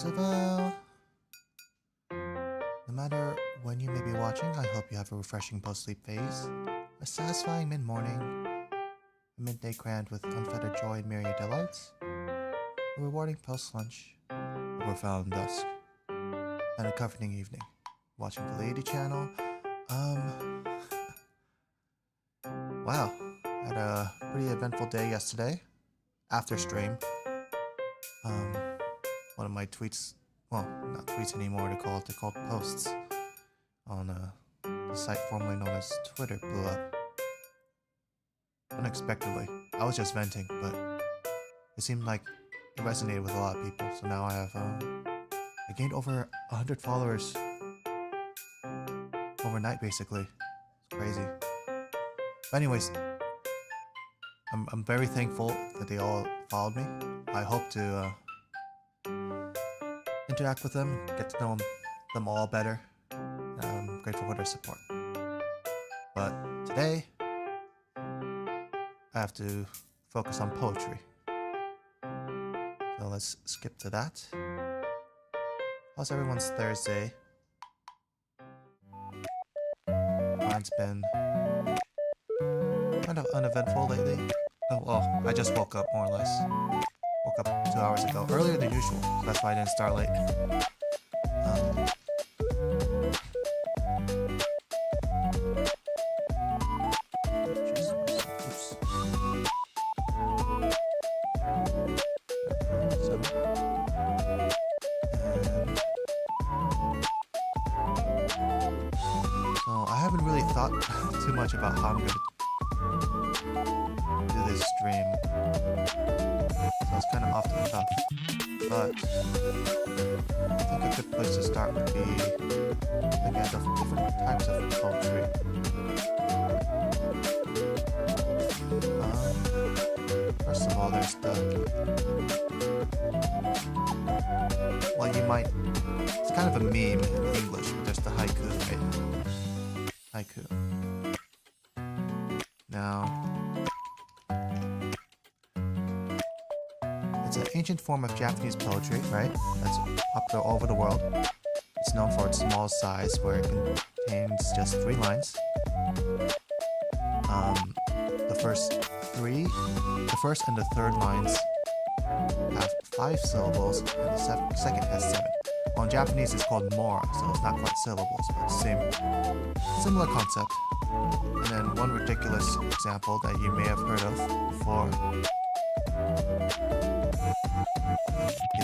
Otsuvell! No matter when you may be watching, I hope you have a refreshing post-sleep phase, a satisfying mid-morning, a midday grand with unfettered joy and myriad delights, a rewarding post-lunch, a profound dusk, and a comforting evening. Watching velleity channel. Wow, had a pretty eventful day yesterday. After stream. One of my tweets, well, not tweets anymore, they're called posts on the site formerly known as Twitter blew up. Unexpectedly. I was just venting, but it seemed like it resonated with a lot of people. So now I have, I gained over 100 followers overnight, basically. It's crazy. But anyways, I'm very thankful that they all followed me. I hope to interact with them, get to know them all better. I'm grateful for their support. But today, I have to focus on poetry. So let's skip to that. How's everyone's Thursday? Mine's been kind of uneventful lately. Oh, well, I just woke up more or less. Woke up 2 hours ago, earlier than usual, so that's why I didn't start late. So I haven't really thought too much about how I'm going to do this stream. So it's kind of off the cuff, but I think a good place to start would be looking at the different types of poetry. First of all, there's well, you might, it's kind of a meme in English, but there's the haiku, right? Haiku. Now, it's an ancient form of Japanese poetry, right? That's popular all over the world. It's known for its small size, where it contains just 3 lines. The first and the third lines have 5 syllables, and the second has 7. Well, in Japanese it's called mora, so it's not quite syllables, but similar concept. And then one ridiculous example that you may have heard of before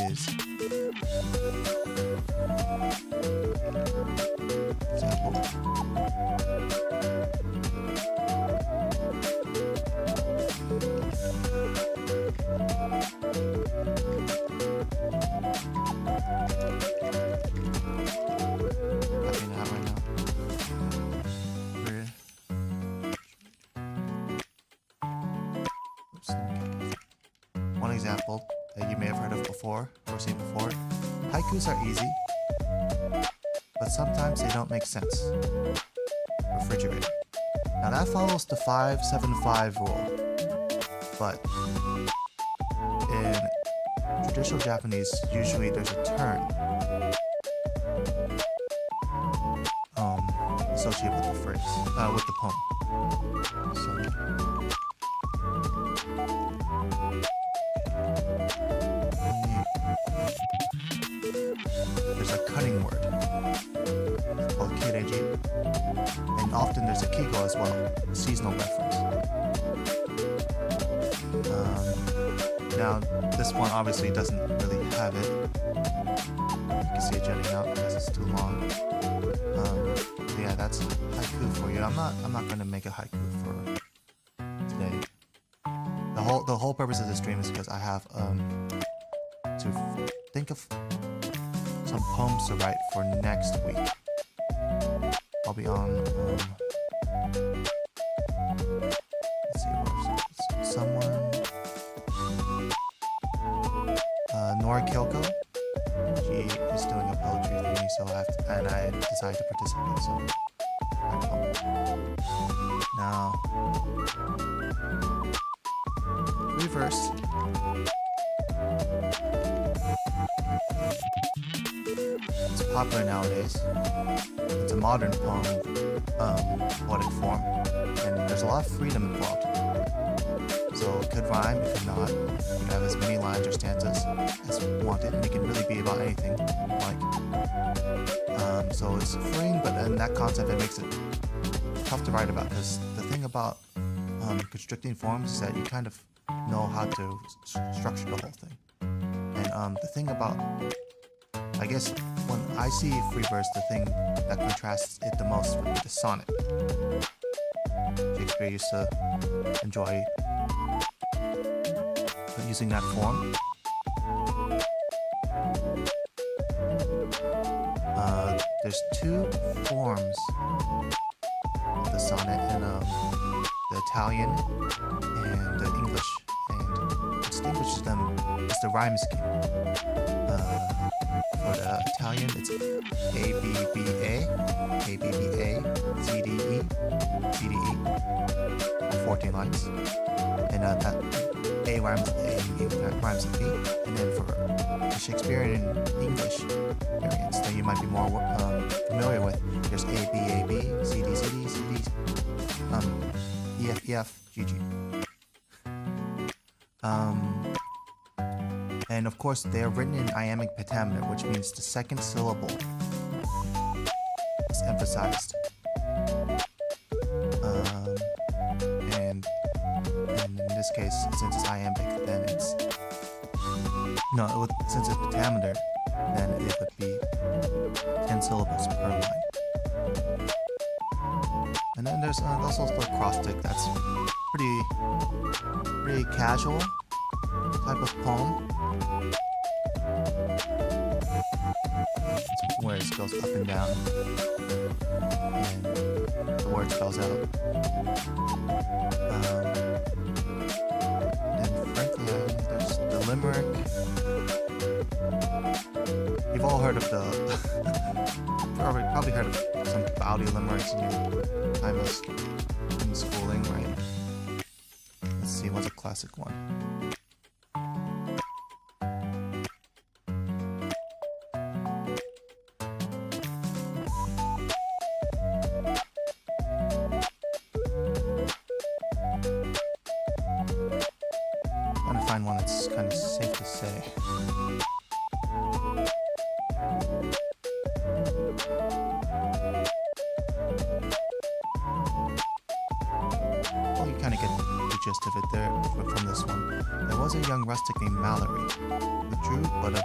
is one example that you may have heard of before or seen before. Haikus are easy, but sometimes they don't make sense. Refrigerator. Now that follows the 5-7-5 rule, but in traditional Japanese, usually there's a turn associated with the phrase, with the poem. There's a cutting word called kireji, and often there's a kigo as well, a seasonal reference. Now, this one obviously doesn't really have it. You can see it jutting out because it's too long. Yeah, that's haiku for you. I'm not going to make a haiku for today. The whole purpose of the stream is because I have to think of some poems to write for next week. I'll be on let's see, where's someone Nora Kyoko. She is doing a poetry thingy, so I decided to participate, so I poem. Now, reverse. popular nowadays. It's a modern poem, poetic form, and there's a lot of freedom involved. So it could rhyme, it could not. You can have as many lines or stanzas as wanted, and it can really be about anything you like. So it's freeing, but in that concept, it makes it tough to write about, because the thing about constricting forms is that you kind of know how to structure the whole thing. And the thing about, I guess, when I see free verse, the thing that contrasts it the most would be the sonnet. Shakespeare used to enjoy using that form. There's two forms of the sonnet, and the Italian and the English, and what distinguishes them is the rhyme scheme. For the Italian, it's A-B-B-A, A-B-B-A, C-D-E, C-D-E, 14 lines, and that A rhymes with A and B rhymes with B, and then for the Shakespearean English variants that you might be more familiar with, there's A, B, A, B, C, D, C, D, C, D, E, F, E, F, G, G. And of course, they are written in iambic pentameter, which means the second syllable is emphasized. And in this case, since it's iambic, then it's since it's pentameter, then it would be 10 syllables per line. And then there's also the acrostic. That's pretty casual type of poem. It's where it goes up and down, and the word spells out. And frankly, there's the limerick. You've all heard of the probably heard of some bawdy limericks in your time in schooling, right? Let's see, what's a classic one? I'm trying to find one that's kind of safe to say. Well, you kind of get the gist of it there from this one. There was a young rustic named Mallory who drew but a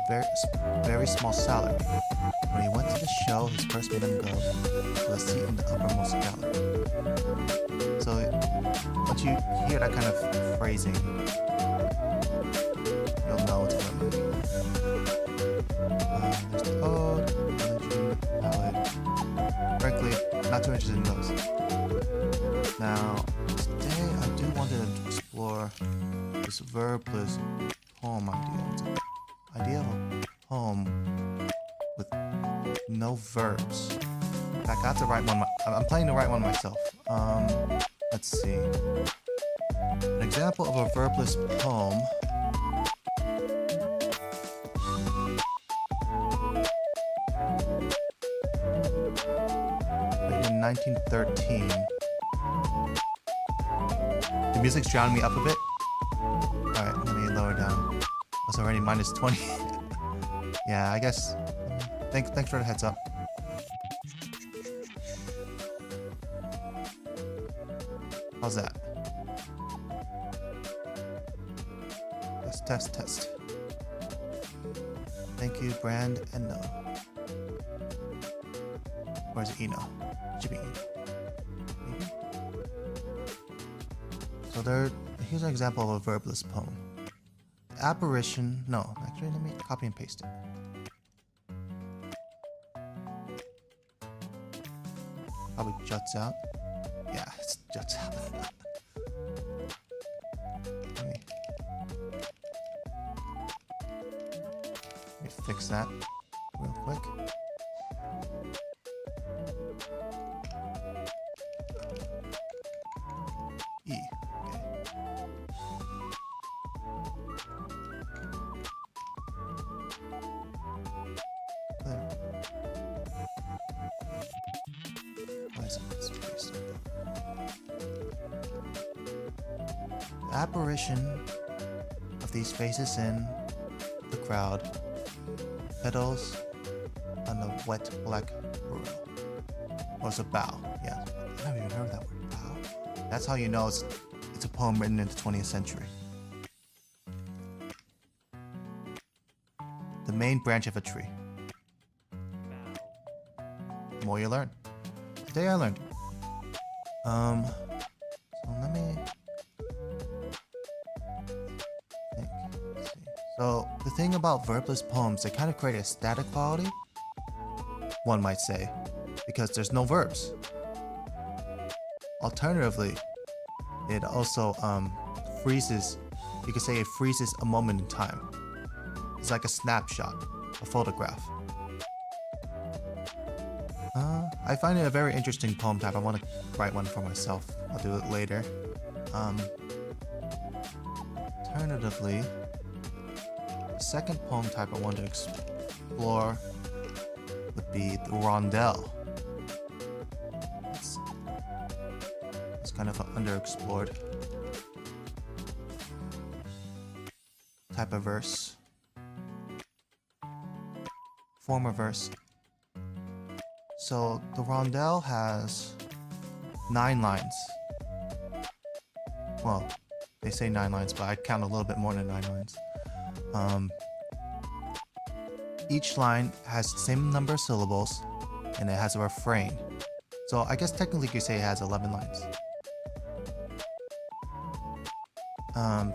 very small salary. When he went to the show, his purse made him go to a seat in the uppermost gallery. So once you hear that kind of phrasing, you'll know it's a limerick. There's the ode, elegy, ballad. Frankly, not too interested in those. Now, today I do want to explore this verbless poem idea. It's an idea of a poem with no verbs. In fact, I have to write one. I'm planning to write one myself. Let's see. An example of a verbless poem. Written in 1913. The music's drowning me up a bit. Alright, let me lower down. It's already minus 20. Yeah, I guess. Thanks for the heads up. How's that? Test. Thank you, Brand and No. Or is it Eno? Should be Eno. Maybe? So here's an example of a verbless poem. The apparition, no, actually let me copy and paste it. Probably juts out. Yeah, it juts out. Let me fix that real quick. E. Okay. There. The apparition of these faces in the crowd, petals on the wet black burrow. Or it's a bow. Yeah, I never even heard that word, bow. That's how you know it's a poem written in the 20th century. The main branch of a tree. The more you learn. Today I learned. So let me think. Let's see. So the thing about verbless poems, they kind of create a static quality, one might say, because there's no verbs. Alternatively, it also freezes. You could say it freezes a moment in time. It's like a snapshot, a photograph. I find it a very interesting poem type. I want to write one for myself. I'll do it later. Alternatively, the second poem type I want to explore would be the rondel. It's kind of an underexplored type of verse. Form of verse. So the rondel has 9 lines. Well, they say 9 lines, but I'd count a little bit more than 9 lines. Each line has the same number of syllables, and it has a refrain. So I guess technically you could say it has 11 lines.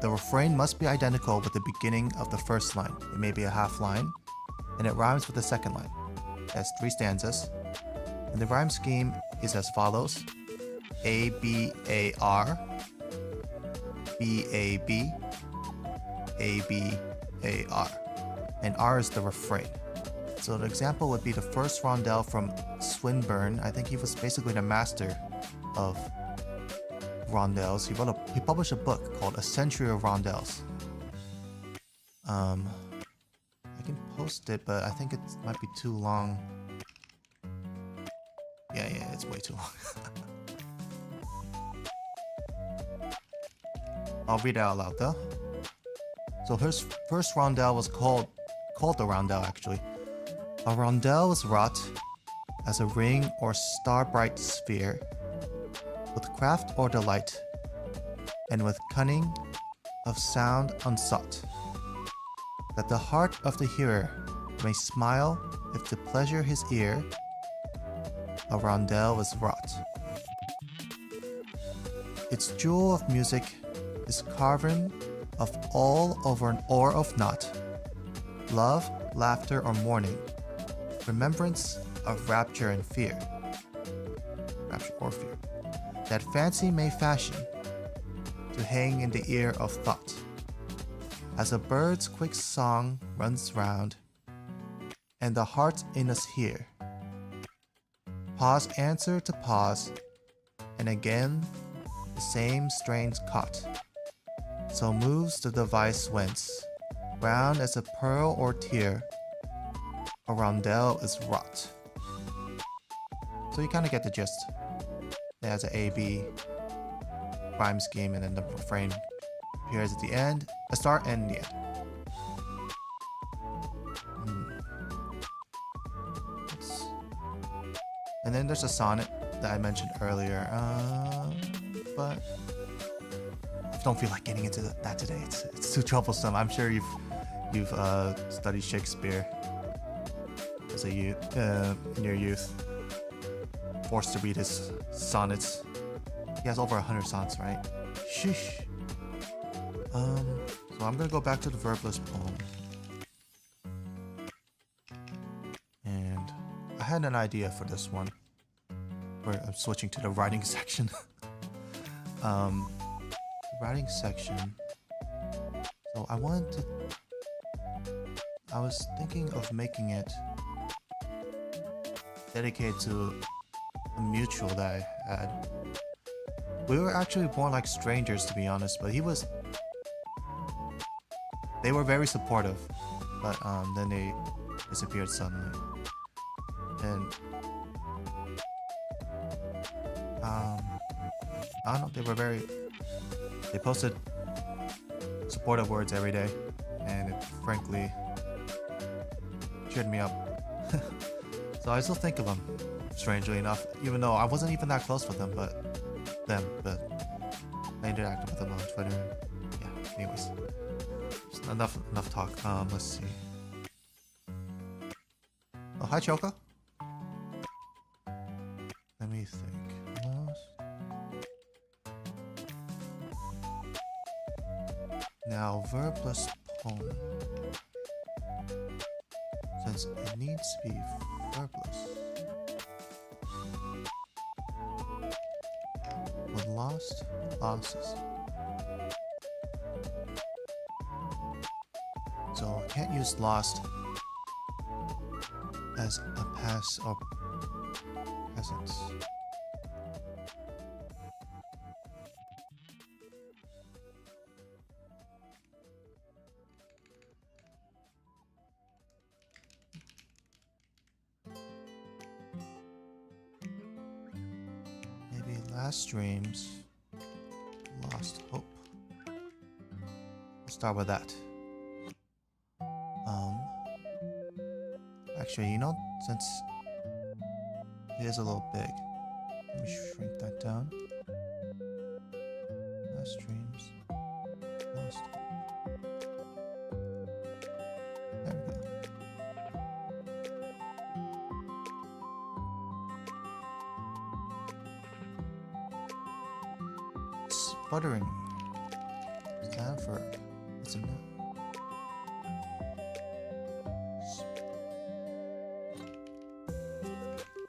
The refrain must be identical with the beginning of the first line. It may be a half line, and it rhymes with the second line. It has 3 stanzas. And the rhyme scheme is as follows: A, B, A, R, B, A, B, A, B, A, R. And R is the refrain. So the example would be the first rondel from Swinburne. I think he was basically the master of rondels. He published a book called A Century of Rondels. I can post it, but I think it might be too long. Yeah, it's way too long. I'll read it out loud though. So his first rondel was called the rondel actually. A rondel was wrought as a ring or star-bright sphere, with craft or delight, and with cunning of sound unsought, that the heart of the hearer may smile if to pleasure his ear. A rondel was wrought. Its jewel of music is carven of all over an ore of naught, love, laughter, or mourning, remembrance of rapture and fear, rapture or fear, that fancy may fashion to hang in the ear of thought, as a bird's quick song runs round, and the heart in us hear. Pause answer to pause, and again the same strains caught. So moves the device whence, round as a pearl or tear, a rondel is wrought. So you kind of get the gist. It has an A-B rhyme scheme, and then the refrain appears at the end, a start and the end. And then there's a sonnet that I mentioned earlier, but I don't feel like getting into that today. It's too troublesome. I'm sure you've studied Shakespeare as a youth, in your youth, forced to read his sonnets. He has over 100 sonnets, right? Sheesh. So I'm gonna go back to the verbless poem, and I had an idea for this one. Where I'm switching to the writing section. The writing section. So I was thinking of making it dedicated to a mutual that I had. We were actually more like strangers, to be honest, but they were very supportive, but then they disappeared suddenly. And I don't know, they posted bored of words every day, and it frankly cheered me up. So I still think of them, strangely enough, even though I wasn't even that close with them, but I interacted with them on Twitter. Yeah, anyways. Just enough talk. Let's see. Oh, hi Choco. Let me think. Now, verb plus poem. Since it needs to be verbless. When lost, losses. So I can't use lost as a past or present. Maybe last dreams, lost hope. Let's start with that. Actually, you know, since it is a little big, let me shrink that down. Last dreams, lost hope. There we go. Sputtering. Is that a verb? It's a noun.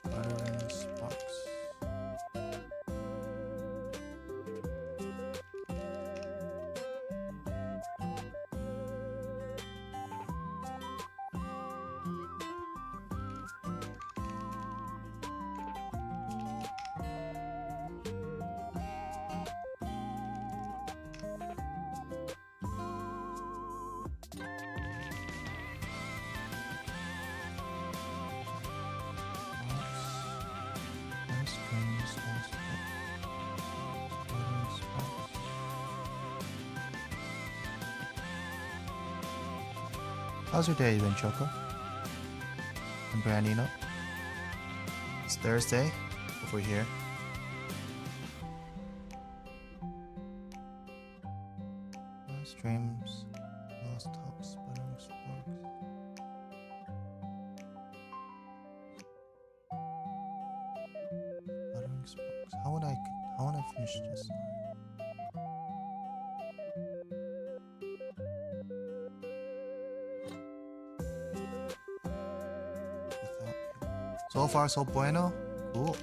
Sputtering sparks. How's your day been, Choco? And Brandino? It's Thursday, over here. Lost dreams, lost hope, sputtering sparks. Sputtering sparks. How would I finish this line? So far, so bueno. Cool.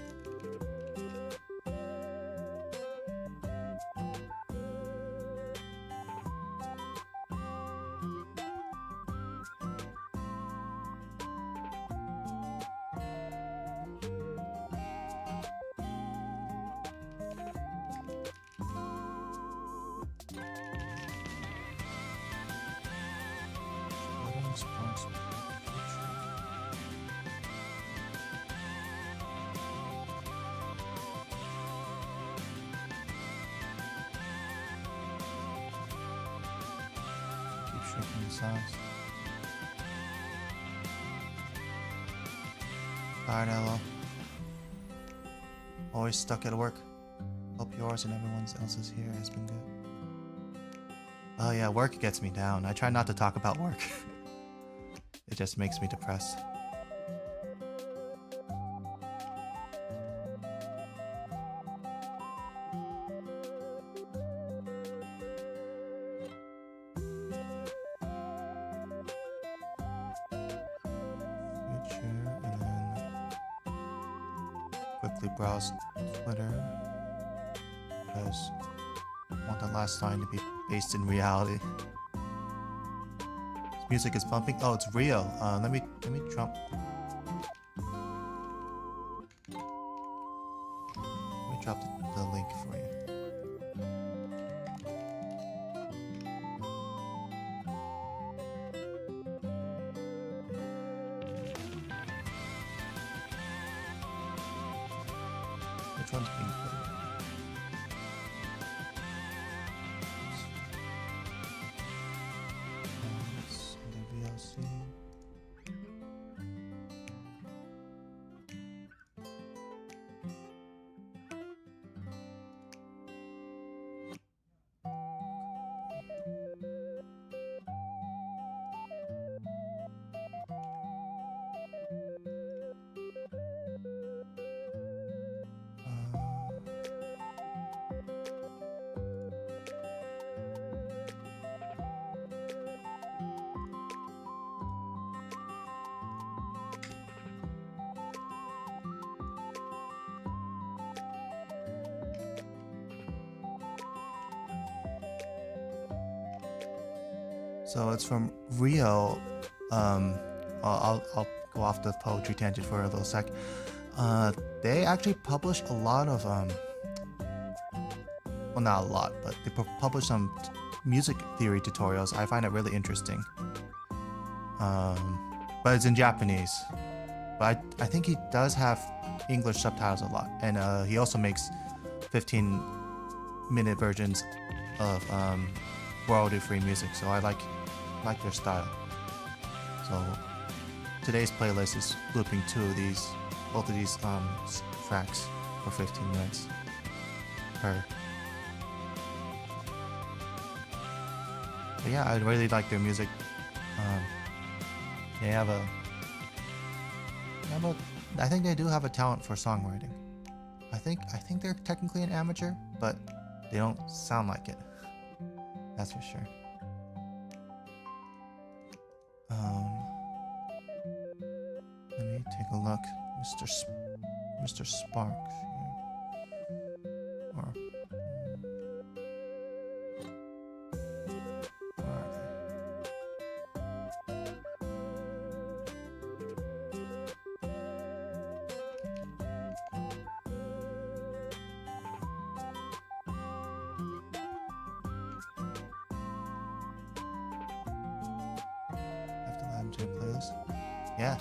Shrinking the size. Alright, Ella. Always stuck at work. Hope yours and everyone else's here has been good. Oh yeah, work gets me down. I try not to talk about work. It just makes me depressed. Quickly browse Twitter because I want the last line to be based in reality. This music is pumping. Oh, it's Rio. Let me drop. Let me drop the link for you. Which one's being put in? let's see. So it's from Rio. I'll go off the poetry tangent for a little sec. They actually publish a lot of well, not a lot, but they publish some music theory tutorials. I find it really interesting. But it's in Japanese. But I think he does have English subtitles a lot, and he also makes 15-minute versions of royalty-free music. So I like their style. So today's playlist is looping both of these tracks for 15 minutes per. But yeah, I really like their music. They have I think they do have a talent for songwriting. I think they're technically an amateur, but they don't sound like it. That's for sure. Let me take a look, Mr. Sparks. Or where are they? Have to add them to the playlist. Yeah.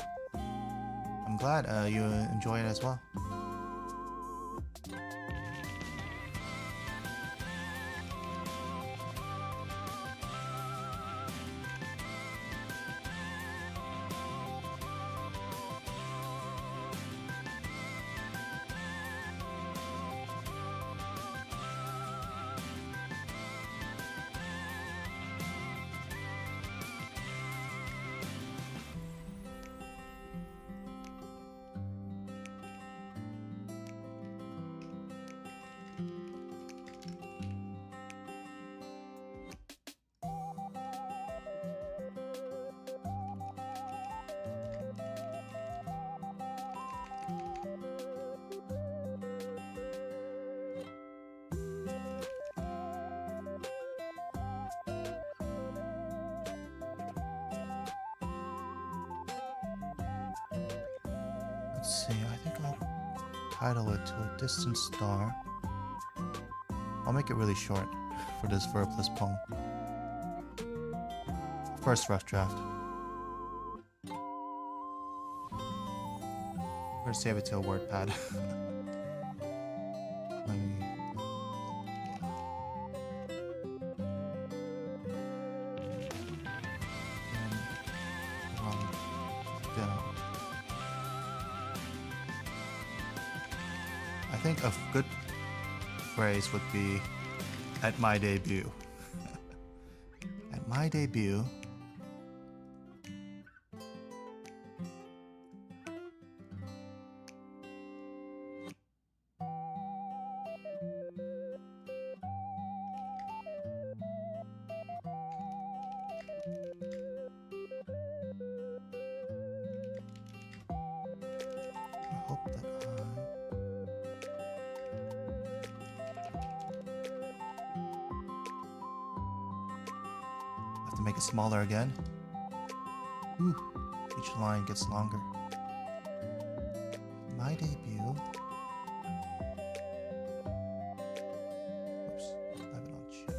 I'm glad you enjoy it as well. Let's see, I think I'll title it To a Distant Star. I'll make it really short for this verbless poem. First rough draft. Or save it to a WordPad. Let me... I think a good phrase would be at my debut. At my debut. I hope that have to make it smaller again. Ooh, each line gets longer. My debut. Oops, I have it on chat.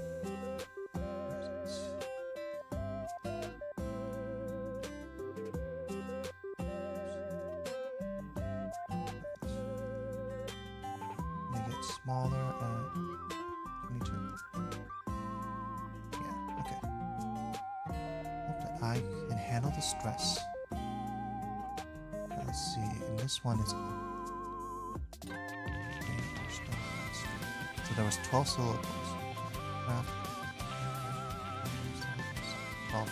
Make it smaller at 22. Yeah, okay. Hope that I can handle the stress. Let's see, in this one it's so there was 12 syllables. 12.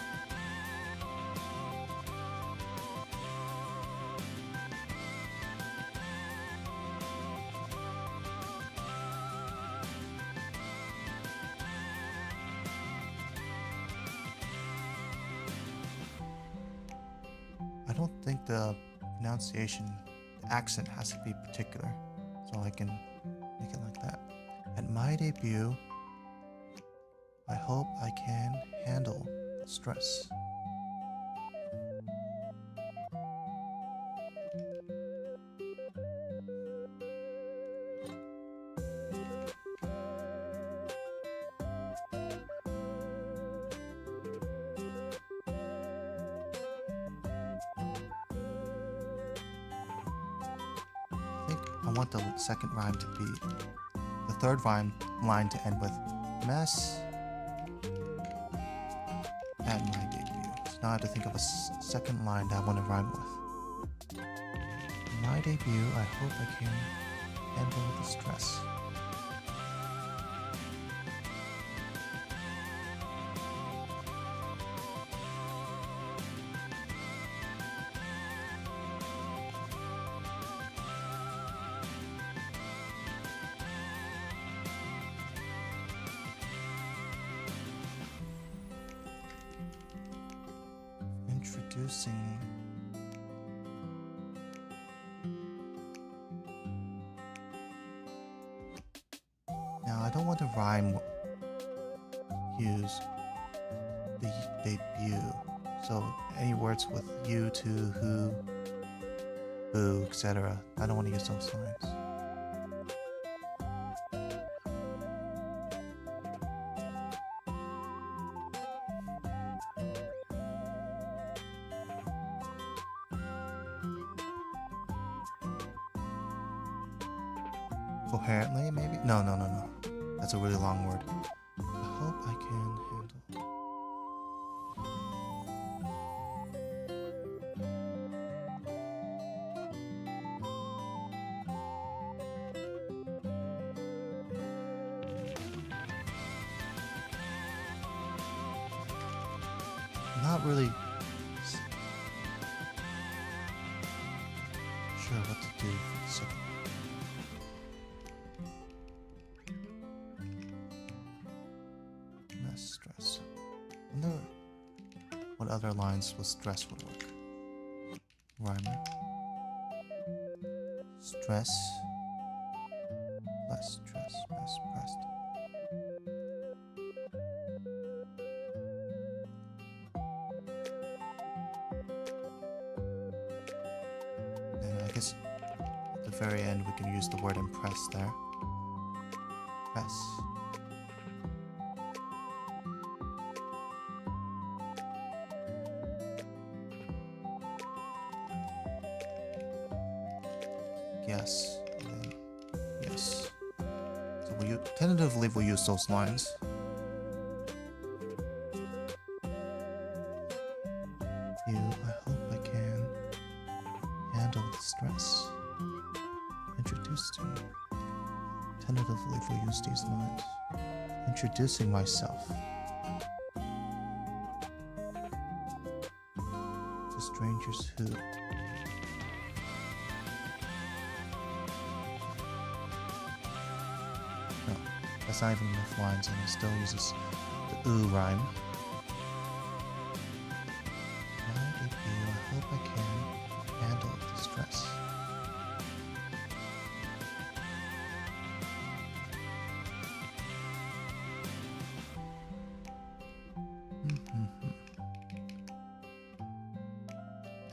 I don't think the pronunciation, the accent has to be particular, so I can make it like that. At my debut, I hope I can handle the stress. I want the second rhyme to be, the third line to end with mess at my debut. So now I have to think of a second line that I want to rhyme with. My debut, I hope I can handle the stress. Introducing now, I don't want to rhyme use the debut, so any words with you, to, who, etc. I don't want to use those lines. Coherently, maybe? No. That's a really long word. I hope I can handle. Not really sure what to do for the second. Stress. I wonder what other lines with stress would work. Rhymer. Stress. Less stress. Less pressed. And I guess at the very end we can use the word impress there. Press. Yes. Yes. So tentatively we'll use those lines. You, I hope I can handle the stress. Introduced to. Tentatively we'll use these lines. Introducing myself. To strangers who. That's not even enough lines, and it still uses the ooh rhyme. My debut, I hope I can handle the stress.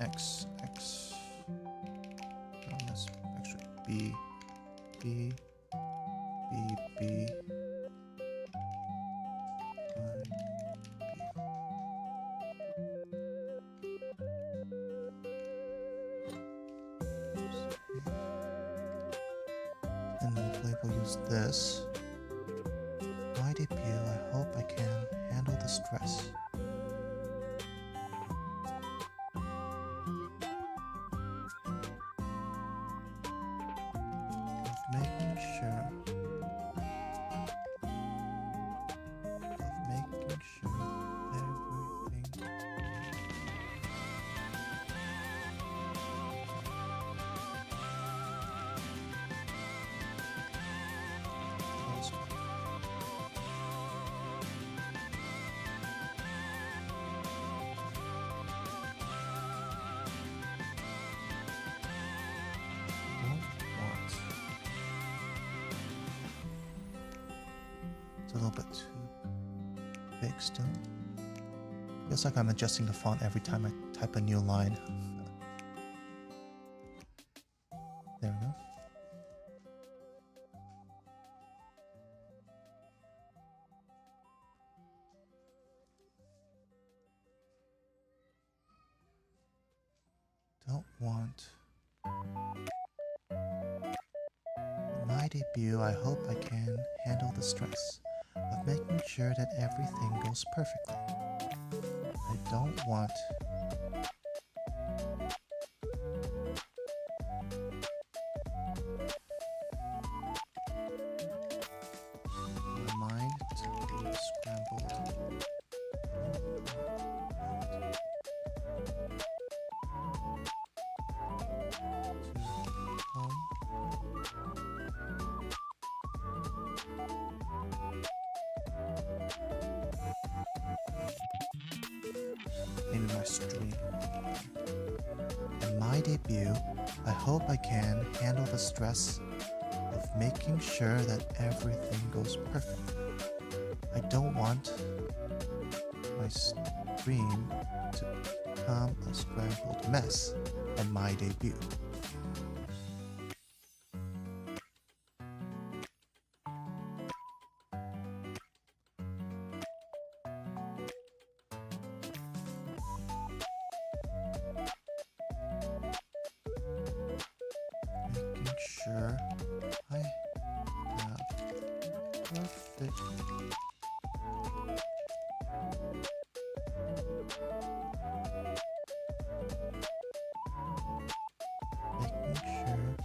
X. No, that's actually B. And then we'll use this. My debut, I hope I can handle the stress. bit too big still. Feels like I'm adjusting the font every time I type a new line. There we go. Don't want... In my debut, I hope I can handle the stress of making sure that everything goes perfectly. I don't want my mind to be scrambled. Maybe my stream. In my debut, I hope I can handle the stress of making sure that everything goes perfectly. I don't want my stream to become a scrambled mess in my debut. Making sure I have perfect making sure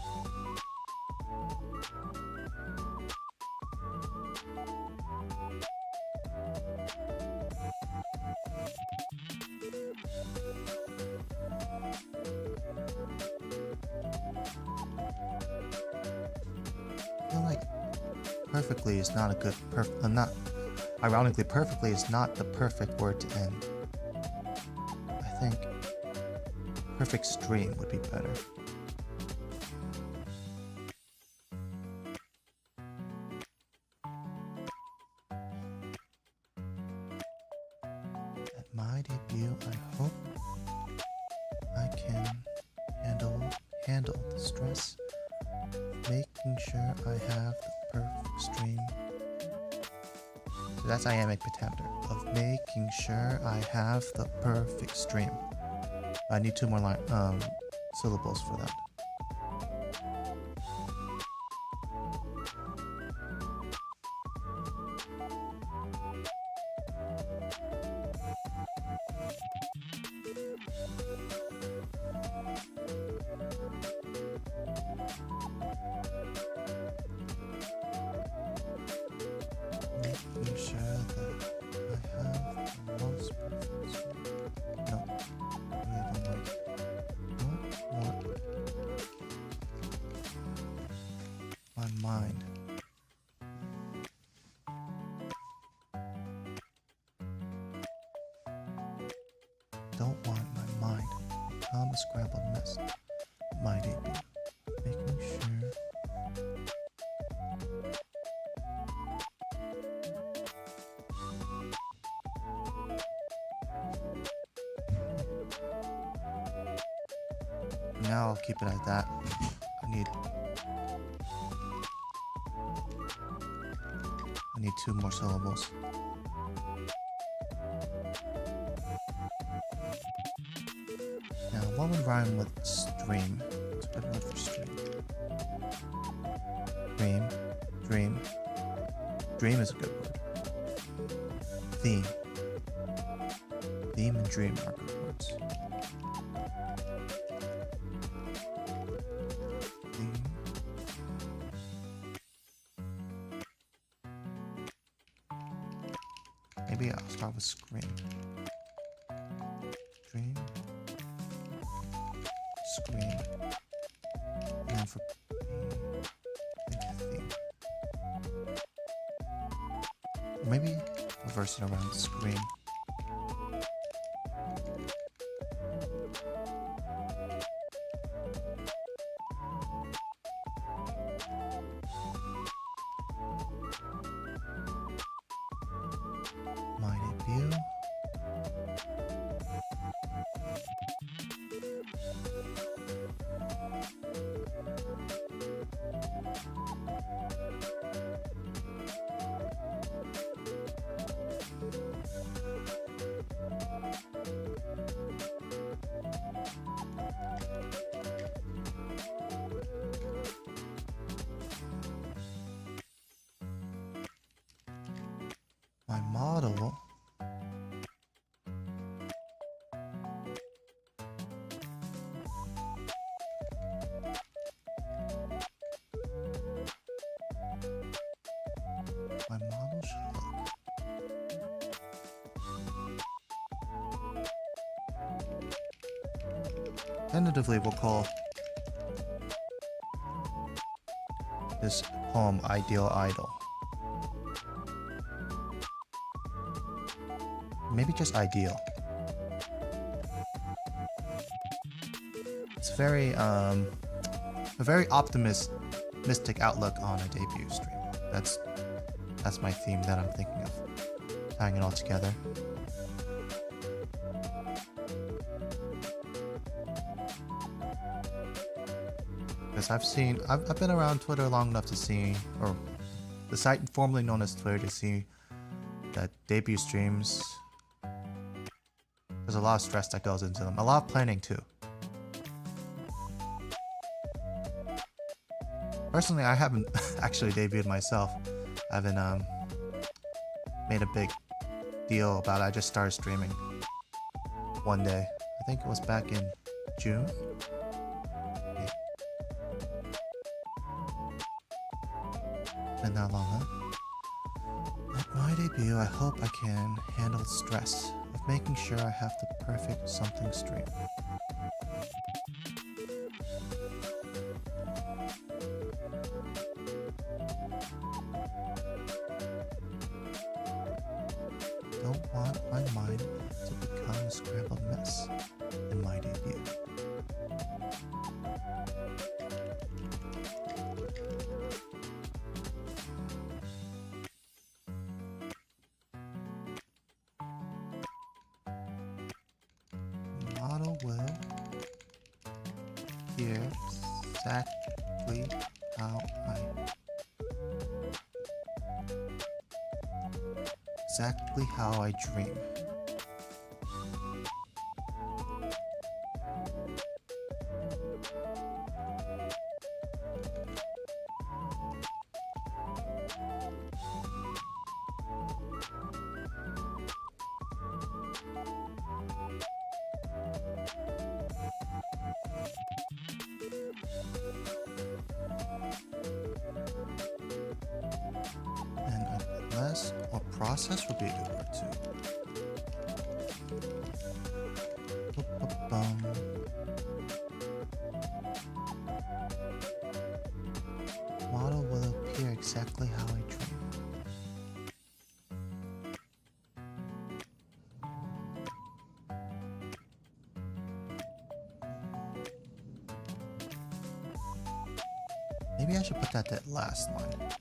I feel like perfectly is not a good not ironically perfectly is not the perfect word to end. I think perfect stream would be better. At my debut, I hope I can handle the stress of making sure I have the perfect stream. So that's iambic pentameter of making sure I have the perfect stream. I need 2 more syllables for that. Making sure that I have the most perfect stream. No, I really don't like it. Don't want my mind don't want my mind to become a scrambled mess. My debut. Making sure now I'll keep it at that. I need 2 more syllables. Now, what would rhyme with stream? What's a good word for stream? Dream. Dream is a good word. Theme and dream are good words. Theme. Maybe I'll start with scream. Dream. Scream. And then for theme. Or maybe reverse it around scream. model. My model should look. Tentatively, we'll call this poem Ideal Idol. Maybe just ideal. It's very a very optimistic outlook on a debut stream. That's my theme that I'm thinking of, tying it all together. Because I've been around Twitter long enough to see, or the site formerly known as Twitter, to see that debut streams, there's a lot of stress that goes into them. A lot of planning too. Personally, I haven't actually debuted myself. I haven't made a big deal about it. I just started streaming one day. I think it was back in June. Yeah. Been that long, huh? At my debut, I hope I can handle the stress of making sure I have the perfect something stream. Don't want my mind to become a scrambled mess in my debut. Model will hear exactly how I dream. And unless or process would be a good word too. Model will appear exactly how I dream. Maybe I should put that last line.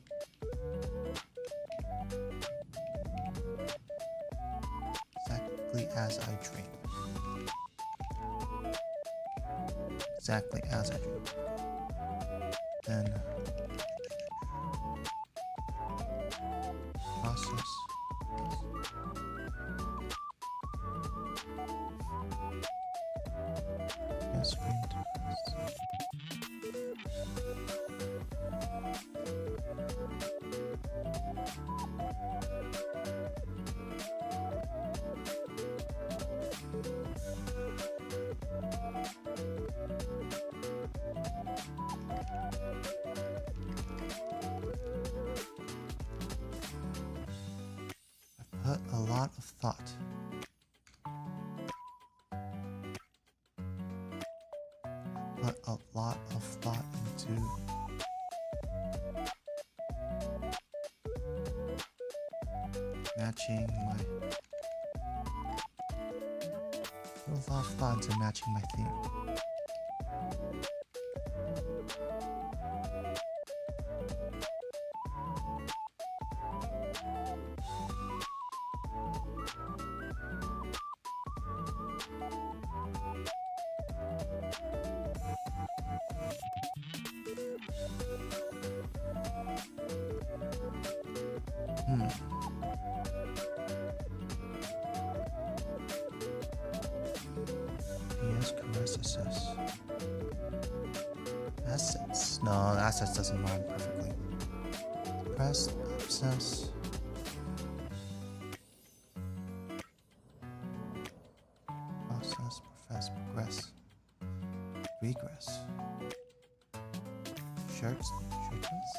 Exactly as I dream. Exactly as I dream. Then process. Yes, screen to press. Put a lot of thought. Put a lot of thought into matching my. Put a lot of thought into matching my theme. PS caress assess. Assets. No, assets doesn't rhyme perfectly. Press, obsess. process, profess, progress, regress. Shirts, shirtless?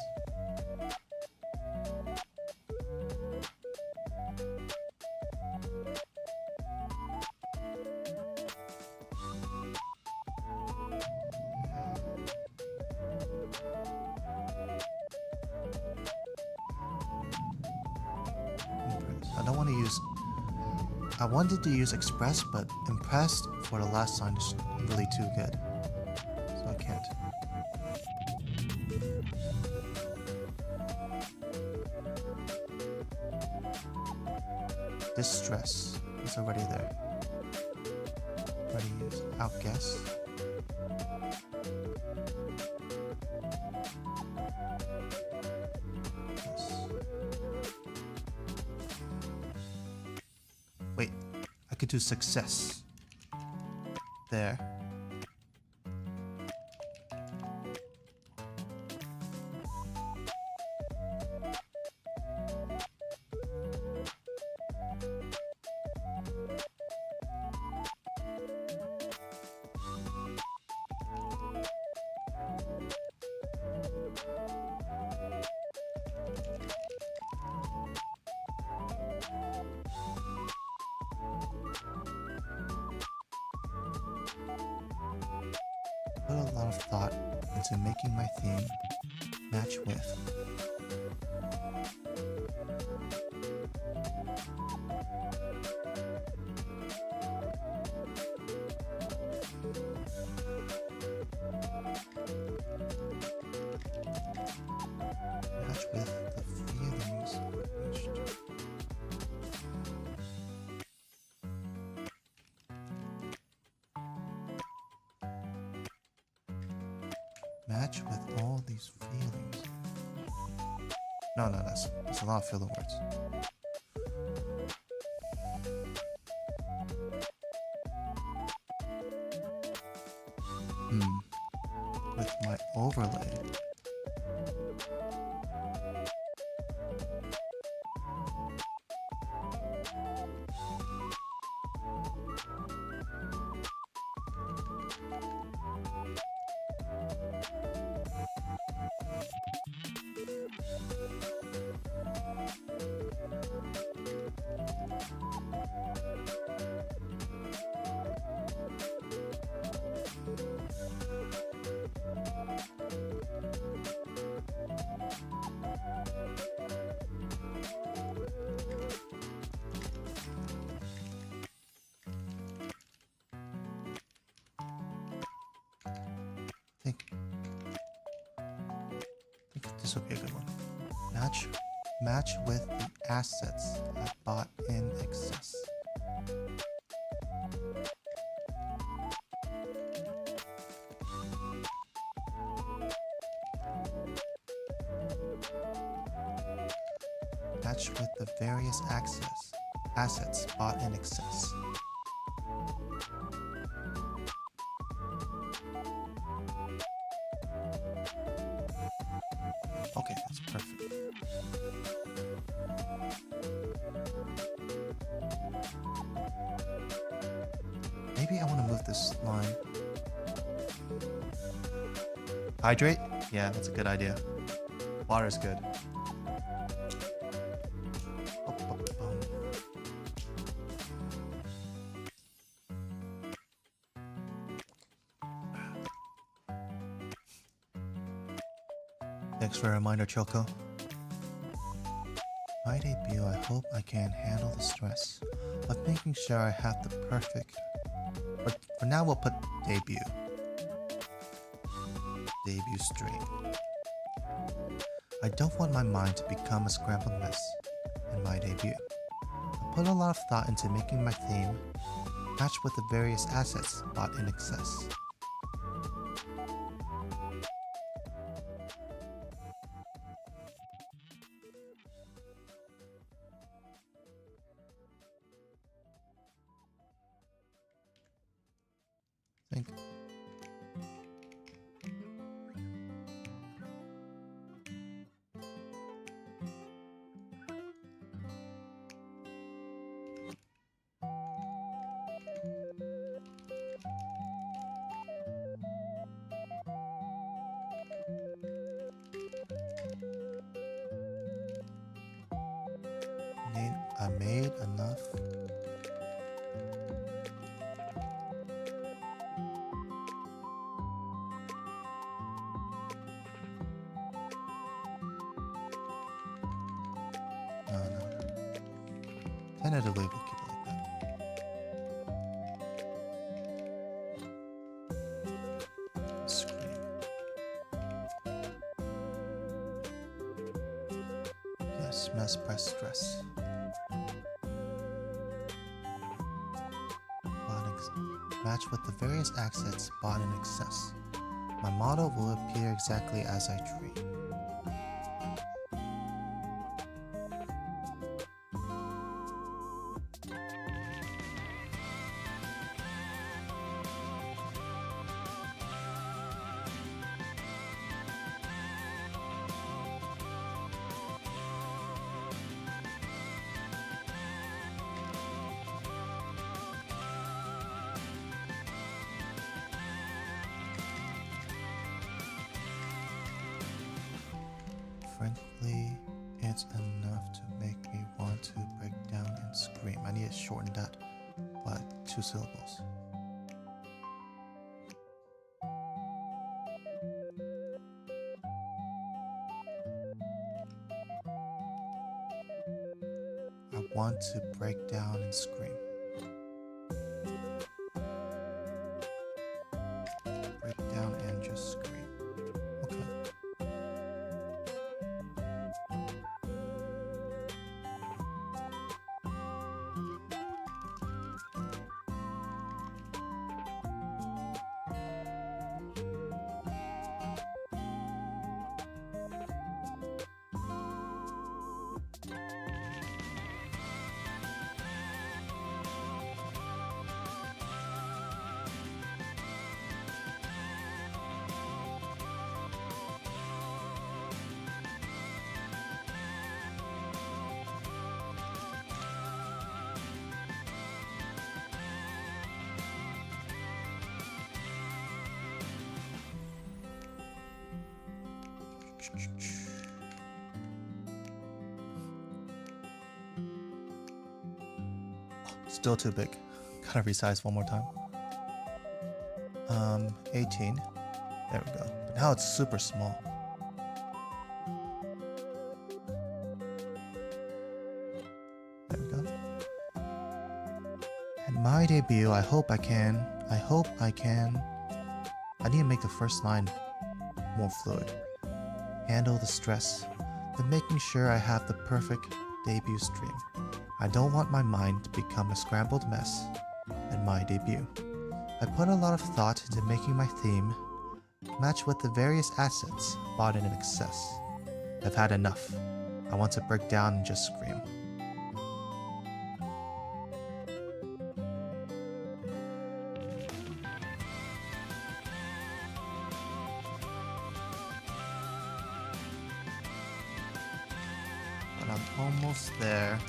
I wanted to use express, but impressed for the last sign is really too good. So I can't. Distress is already there. Already used. Outguess. Wait, I could do success. There. Put a lot of thought into making my theme match with. Match with the feelings reached. Match with all these feelings. No, that's a lot of filler words. With my overlay. I think this would be a good one. Match with the assets I bought in excess. Match with the various assets bought in excess. Okay, that's perfect. Maybe I want to move this line. Hydrate? Yeah, that's a good idea. Water's good. Thanks for a reminder, Choco. My debut, I hope I can handle the stress of making sure I have the perfect... But for now, we'll put debut. Debut stream. I don't want my mind to become a scrambled mess in my debut. I put a lot of thought into making my theme match with the various assets bought in excess. Think. I made enough. No. Tentatively, we'll keep it like that. Screen. Yes, mess press stress. Match with the various accents bought in excess. My model will appear exactly as I dream. Frankly, it's enough to make me want to break down and scream. I need to shorten that by 2 syllables. I want to break down and scream. Break down and just scream. Okay. Still too big. Gotta resize one more time. 18. There we go. But now it's super small. There we go. And my debut, I hope I can. I need to make the first line more fluid. Handle the stress, but making sure I have the perfect debut stream. I don't want my mind to become a scrambled mess at my debut. I put a lot of thought into making my theme match with the various assets bought in excess. I've had enough. I want to break down and just scream. But I'm almost there.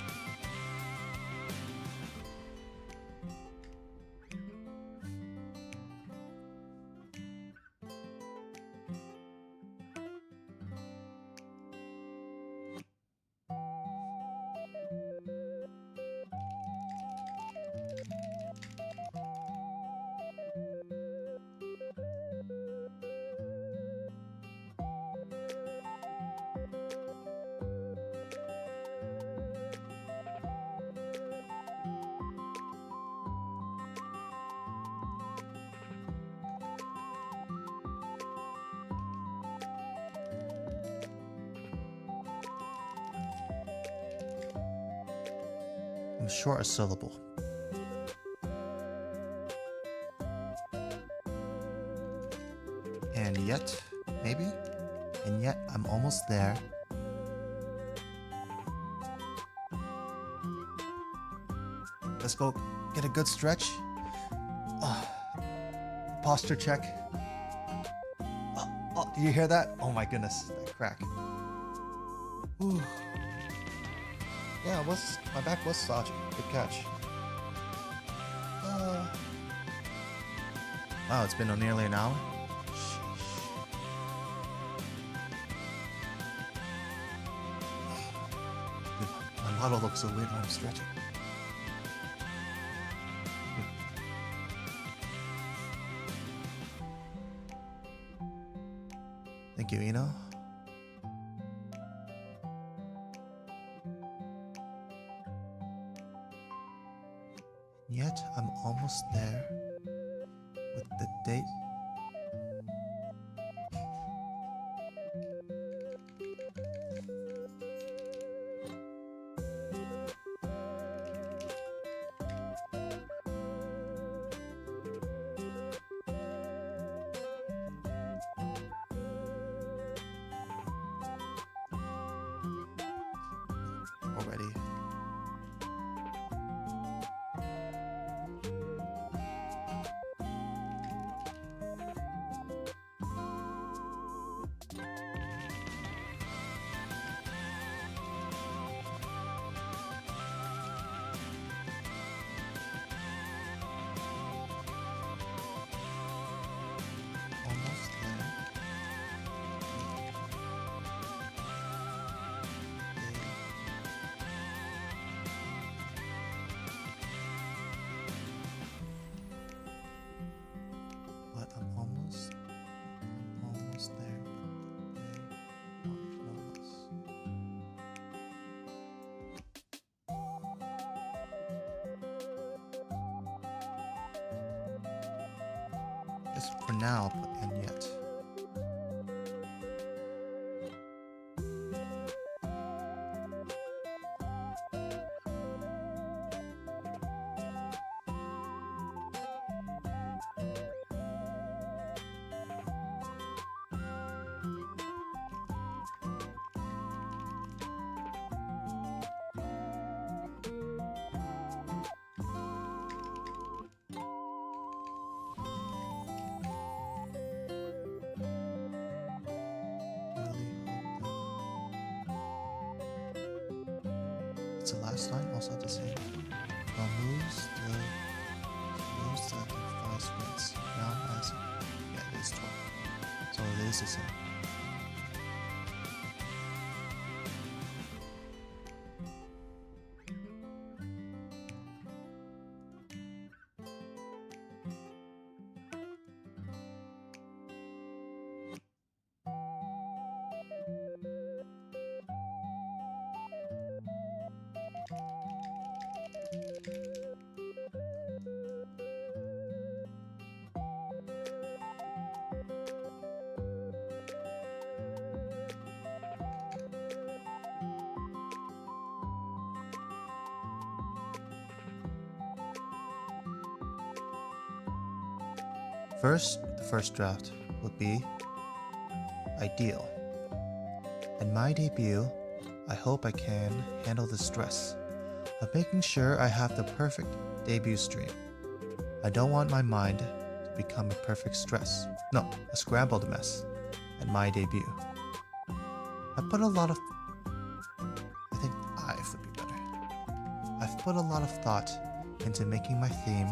I'm short a syllable. And yet, maybe? And yet, I'm almost there. Let's go get a good stretch. Posture check. Oh, did you hear that? Oh my goodness, that crack. Ooh. Yeah, my back was slouchy. Good catch. Wow, it's been nearly an hour. My bottle looks so weird when I'm stretching. Thank you, Eno. Yet I'm almost there with the date. Already. Almost there. But I'm almost there. Just for now, I'll put in yet. It's the last line, also the same. Well, moves the device points down as yeah, it is 12. So it is the same. The first draft would be ideal. In my debut, I hope I can handle the stress of making sure I have the perfect debut stream. I don't want my mind to become a perfect stress. No, a scrambled mess at my debut. I think I've would be better. I've put a lot of thought into making my theme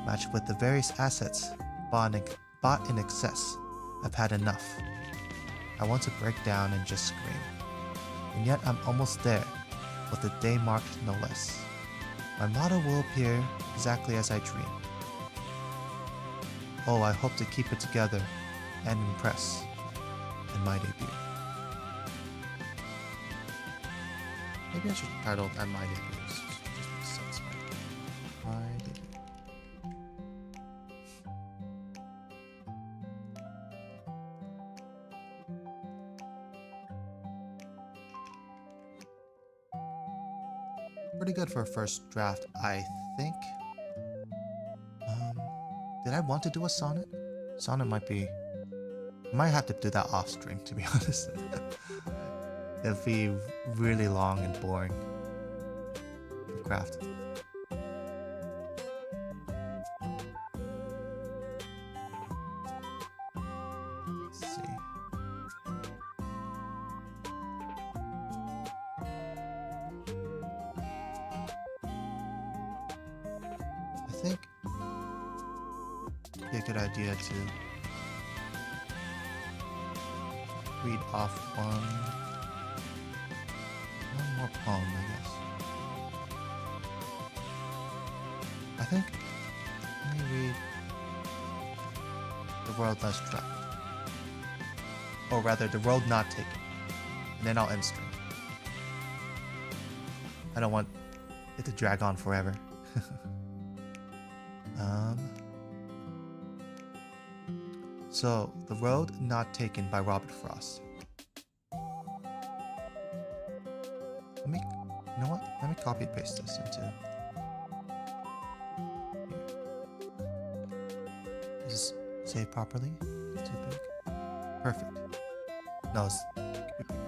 match with the various assets bought in excess. I've had enough. I want to break down and just scream. And yet I'm almost there, with the day marked no less. My motto will appear exactly as I dream. Oh, I hope to keep it together and impress in my debut. Maybe I should title it My Debut. Just makes sense, right? My debut. Pretty good for a first draft, I think. Did I want to do a sonnet? Sonnet might be... I might have to do that off stream, to be honest. It'd be really long and boring to craft. Let's see. I think it'd be a good idea to read off one more poem, I guess. I think, let me read The World Less Traveled. Or rather, The World Not Taken. And then I'll end stream. I don't want it to drag on forever. So, The Road Not Taken by Robert Frost. You know what? Let me copy and paste this into here. Does this save properly? It's too big. Perfect. No, it's bigger.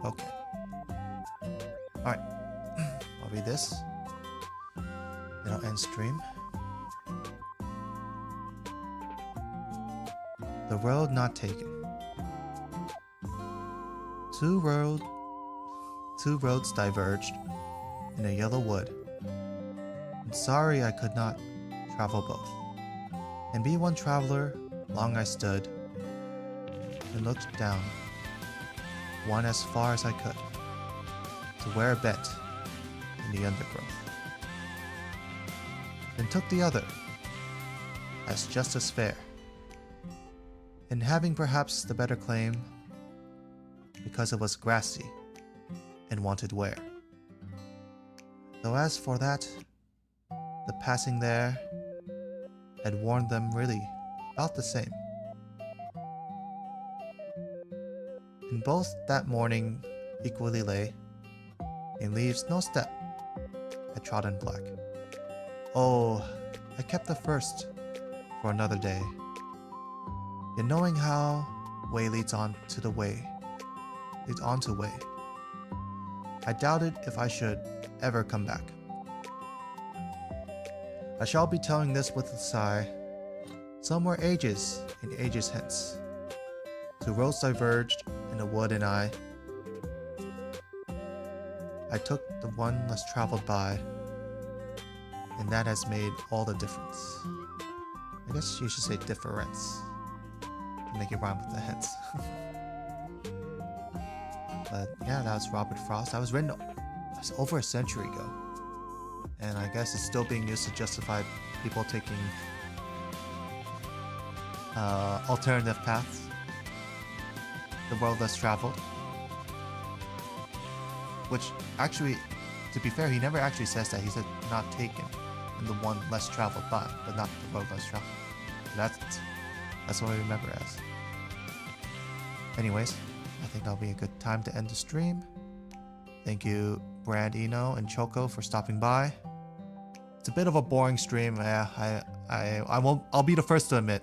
Okay. Alright. I'll read this. Then I'll end stream. The Road Not Taken. Two roads diverged in a yellow wood. And sorry I could not travel both. And be one traveler, long I stood and looked down, one as far as I could, to where a bent in the undergrowth. Then took the other, as just as fair, and having perhaps the better claim, because it was grassy and wanted wear. Though as for that, the passing there had warned them really about the same. And both that morning equally lay, in leaves no step had trodden black. Oh, I kept the first for another day, yet knowing how way leads on to way, I doubted if I should ever come back. I shall be telling this with a sigh, somewhere ages and ages hence. Two roads diverged in the wood, and I took the one less traveled by, and that has made all the difference. I guess you should say difference to make it rhyme with the hence. But yeah, that was Robert Frost. That was written over a century ago. And I guess it's still being used to justify people taking alternative paths. The World Less Traveled. Which actually, to be fair, he never actually says that. He said not taken, and the one less traveled by, but not the road less traveled. That's what I remember as. Anyways, I think that'll be a good time to end the stream. Thank you, Brandino and Choco, for stopping by. It's a bit of a boring stream. Yeah, I'll be the first to admit,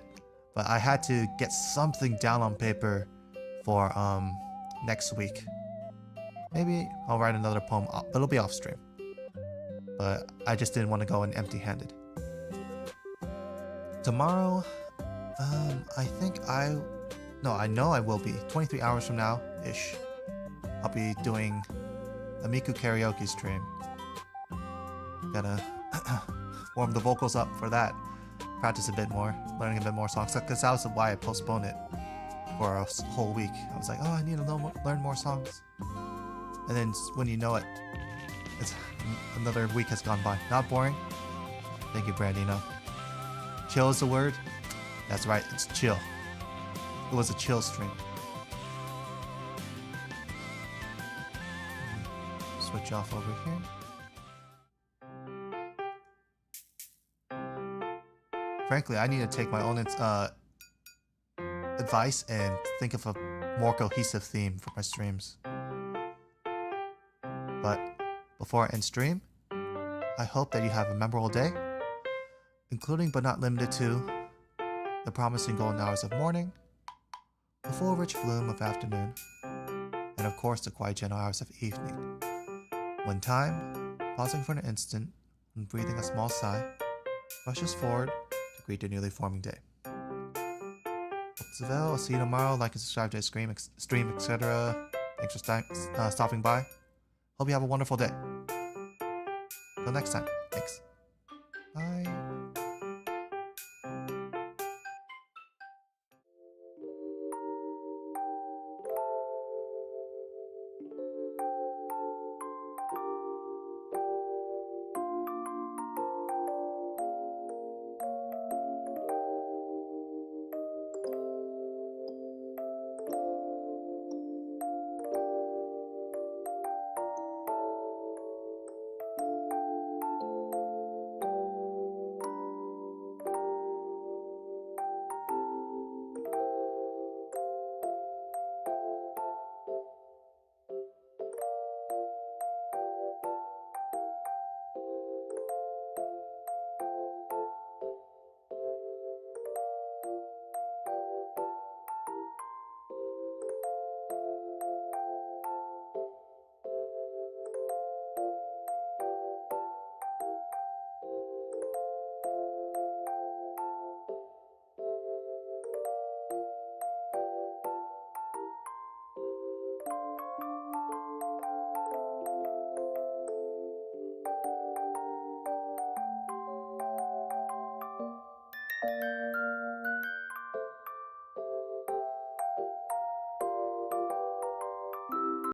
but I had to get something down on paper for next week. Maybe I'll write another poem, but it'll be off stream. But I just didn't want to go in empty-handed. Tomorrow, I know I will be. 23 hours from now-ish. I'll be doing a Miku karaoke stream. Gotta warm the vocals up for that. Practice a bit more, learning a bit more songs. Because that was why I postponed it for a whole week. I was like, oh, I need to learn more songs. And then when you know it, it's another week has gone by. Not boring? Thank you, Brandino. Chill is the word? That's right, it's chill. It was a chill stream. Switch off over here. Frankly, I need to take my own advice and think of a more cohesive theme for my streams. But before I end stream, I hope that you have a memorable day, including but not limited to the promising golden hours of morning, the full rich bloom of afternoon, and of course the quiet gentle hours of evening, when time, pausing for an instant and breathing a small sigh, rushes forward to greet the newly forming day. Otsuvell, I'll see you tomorrow. Like and subscribe to the stream, etc. Thanks for stopping by. Hope you have a wonderful day. Till next time. Thanks. Bye.